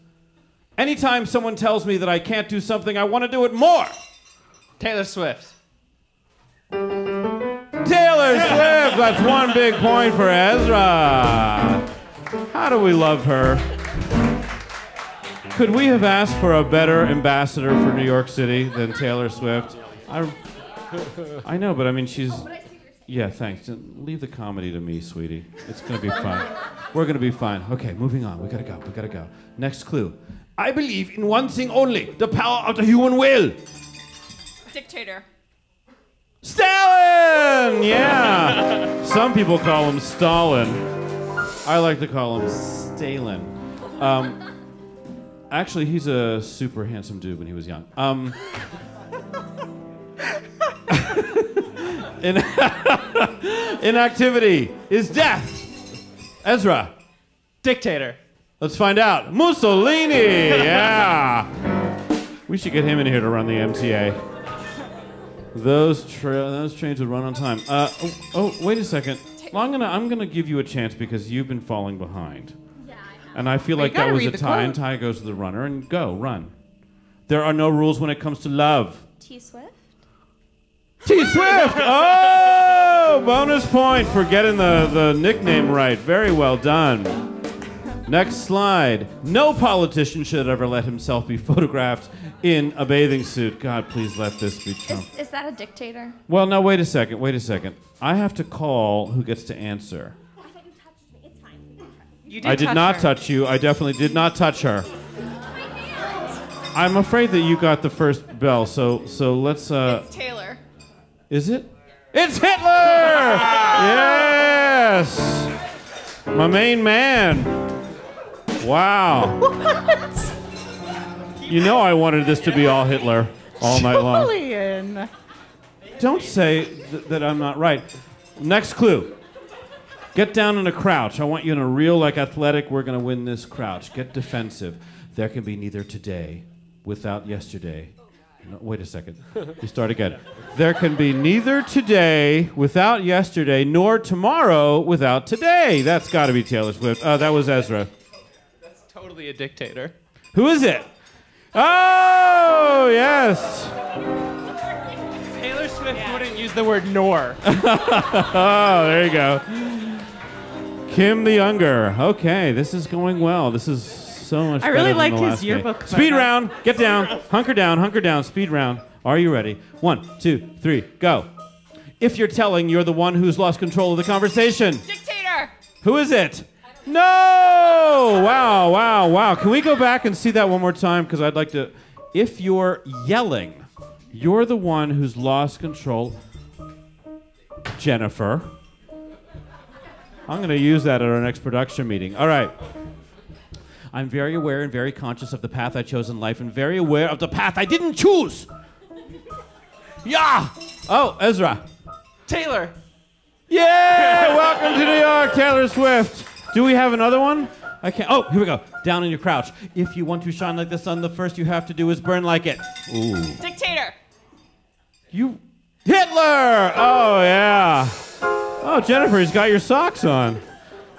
Speaker 1: anytime someone tells me that I can't do something, I want to do it more.
Speaker 12: Taylor Swift.
Speaker 1: Taylor Swift! That's one big point for Ezra. How do we love her? Could we have asked for a better ambassador for New York City than Taylor Swift? I know, but I mean, she's... Yeah, thanks. Leave the comedy to me, sweetie. It's going to be fine. We're going to be fine. Okay, moving on. We got to go. Next clue. I believe in one thing only, the power of the human will.
Speaker 11: Dictator.
Speaker 1: Stalin! Yeah. Some people call him Stalin. I like to call him Stalin. Actually, he's a super handsome dude when he was young. Inactivity is death. Ezra.
Speaker 12: Dictator.
Speaker 1: Let's find out. Mussolini. Yeah. We should get him in here to run the MTA. Those trains would run on time. Wait a second. Well, I'm gonna give you a chance because you've been falling behind. Yeah, and I feel like that was a tie, and tie goes to the runner, and go, run. There are no rules when it comes to love.
Speaker 10: T-Swift?
Speaker 1: T-Swift! Oh! Bonus point for getting the nickname right. Very well done. Next slide. No politician should ever let himself be photographed in a bathing suit. God, please let this be Trump.
Speaker 10: Is that a dictator?
Speaker 1: Well, no, wait a second. I have to call who gets to answer.
Speaker 10: I thought you touched me. It's fine.
Speaker 5: You did
Speaker 1: I did not touch you. I definitely did not touch her. I'm afraid that you got the first bell, so let's...
Speaker 11: It's Taylor.
Speaker 1: Is it? It's Hitler! Yes! My main man. Wow.
Speaker 5: What?
Speaker 1: You know I wanted this to be all Hitler all night long.
Speaker 5: Julian.
Speaker 1: Don't say that I'm not right. Next clue. Get down in a crouch. I want you in a real, athletic, we're going to win this crouch. Get defensive. There can be neither today without yesterday. No, wait a second. You start again. There can be neither today without yesterday, nor tomorrow without today. That's got to be Taylor Swift. That was Ezra.
Speaker 12: That's totally a dictator.
Speaker 1: Who is it? Oh, yes.
Speaker 12: Taylor Swift wouldn't use the word nor.
Speaker 1: Oh, there you go. Kim the Younger. Okay, this is going well. This is so much better
Speaker 5: I really
Speaker 1: than
Speaker 5: like
Speaker 1: the
Speaker 5: his
Speaker 1: last
Speaker 5: yearbook.
Speaker 1: day. Speed round. Get down. Hunker down. Speed round. Are you ready? 1, 2, 3, go. If you're telling, you're the one who's lost control of the conversation.
Speaker 11: Dictator.
Speaker 1: Who is it? No! Wow. Can we go back and see that one more time? Because I'd like to... If you're yelling, you're the one who's lost control. Jennifer. I'm going to use that at our next production meeting. All right. I'm very aware and very conscious of the path I chose in life and very aware of the path I didn't choose. Yeah! Oh, Ezra.
Speaker 12: Taylor.
Speaker 1: Yeah! Welcome to New York, Taylor Swift. Do we have another one? I can't. Oh, here we go. Down in your crouch. If you want to shine like the sun, the first you have to do is burn like it. Ooh.
Speaker 11: Dictator.
Speaker 1: You... Hitler! Oh, yeah. Oh, Jennifer, he's got your socks on.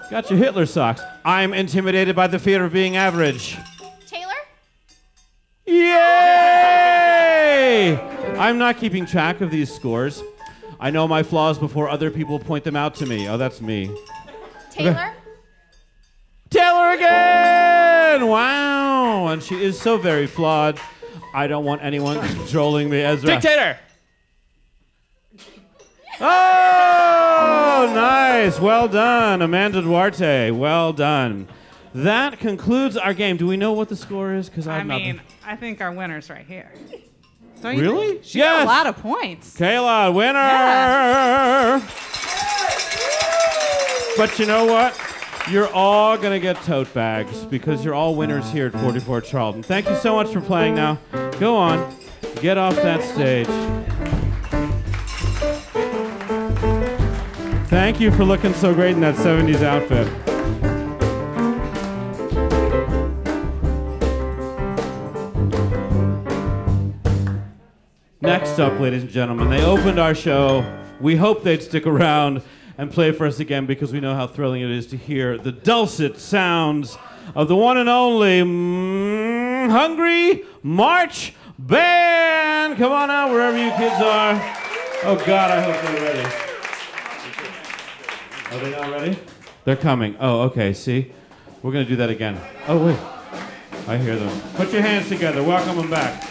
Speaker 1: Got your Hitler socks. I'm intimidated by the fear of being average.
Speaker 10: Taylor?
Speaker 1: Yay! I'm not keeping track of these scores. I know my flaws before other people point them out to me. Oh, that's me.
Speaker 10: Taylor?
Speaker 1: Taylor again! Wow! And she is so very flawed. I don't want anyone controlling me, Ezra.
Speaker 12: Dictator!
Speaker 1: Oh, nice. Well done, Amanda Duarte. Well done. That concludes our game. Do we know what the score is? Because
Speaker 5: I think our winner's right here. Don't
Speaker 1: Really?
Speaker 5: You think? She got a lot of points.
Speaker 1: Kayla, winner!
Speaker 5: Yeah.
Speaker 1: But you know what? You're all going to get tote bags because you're all winners here at 44 Charlton. Thank you so much for playing now. Go on. Get off that stage. Thank you for looking so great in that 70s outfit. Next up, ladies and gentlemen, they opened our show. We hope they'd stick around and play for us again because we know how thrilling it is to hear the dulcet sounds of the one and only Hungry March Band. Come on out wherever you kids are. Oh God, I hope they're ready. Are they not ready? They're coming. Oh, okay, see? We're gonna do that again. Oh, wait. I hear them. Put your hands together. Welcome them back.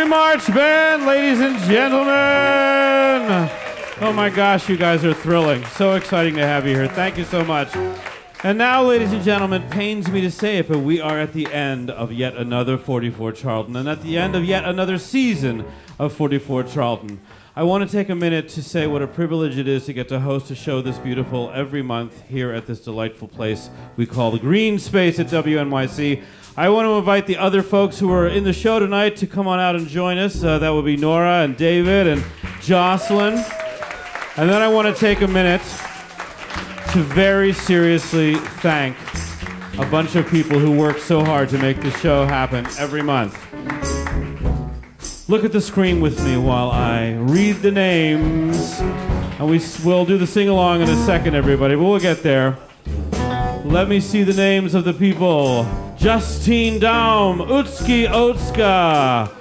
Speaker 1: Country March Band, ladies and gentlemen. Oh my gosh, you guys are thrilling. So exciting to have you here. Thank you so much. And now, ladies and gentlemen, it pains me to say it, but we are at the end of yet another 44 Charlton, and at the end of yet another season of 44 Charlton. I want to take a minute to say what a privilege it is to get to host a show this beautiful every month here at this delightful place we call the Green Space at WNYC. I want to invite the other folks who are in the show tonight to come on out and join us. That would be Nora and David and Jocelyn. And then I want to take a minute to very seriously thank a bunch of people who work so hard to make this show happen every month. Look at the screen with me while I read the names. And we'll do the sing-along in a second, everybody, but we'll get there. Let me see the names of the people. Justine Daum, Utski Otska,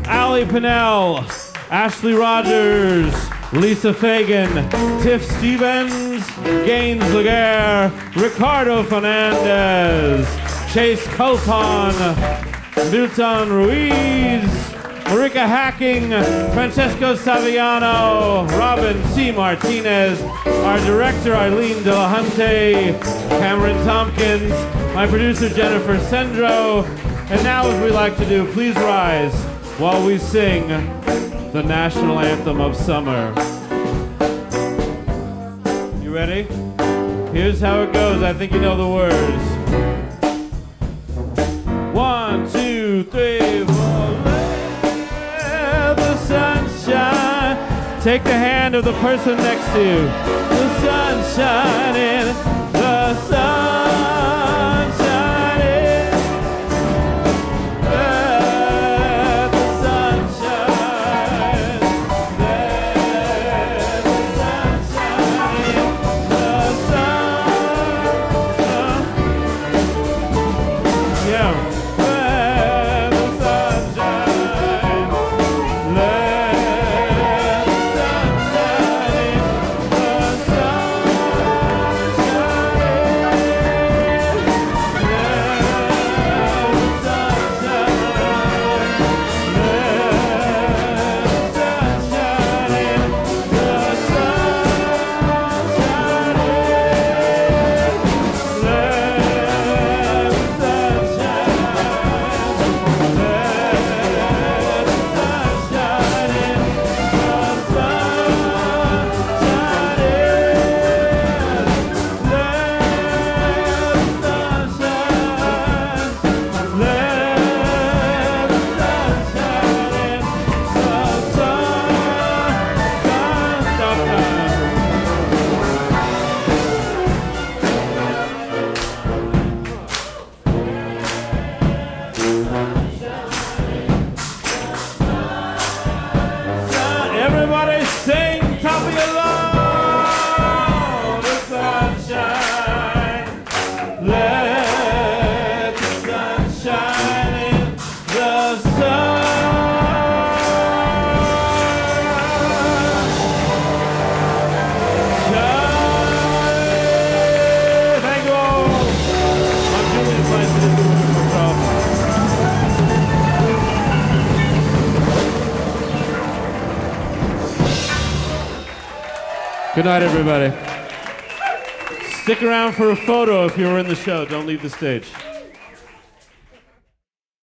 Speaker 1: Allie Pinnell, Ashley Rogers, Lisa Fagan, Tiff Stevens, Gaines Laguerre, Ricardo Fernandez, Chase Colpon, Milton Ruiz, Marika Hacking, Francesco Saviano, Robin C. Martinez, our director Eileen De La Hunte, Cameron Tompkins, my producer Jennifer Sendro, and now as we like to do, please rise while we sing the national anthem of summer. You ready? Here's how it goes. I think you know the words. 1, 2, 3, 4. Let the sunshine. Take the hand of the person next to you. The sunshine in the sun. Good night, everybody. Stick around for a photo if you were in the show. Don't leave the stage.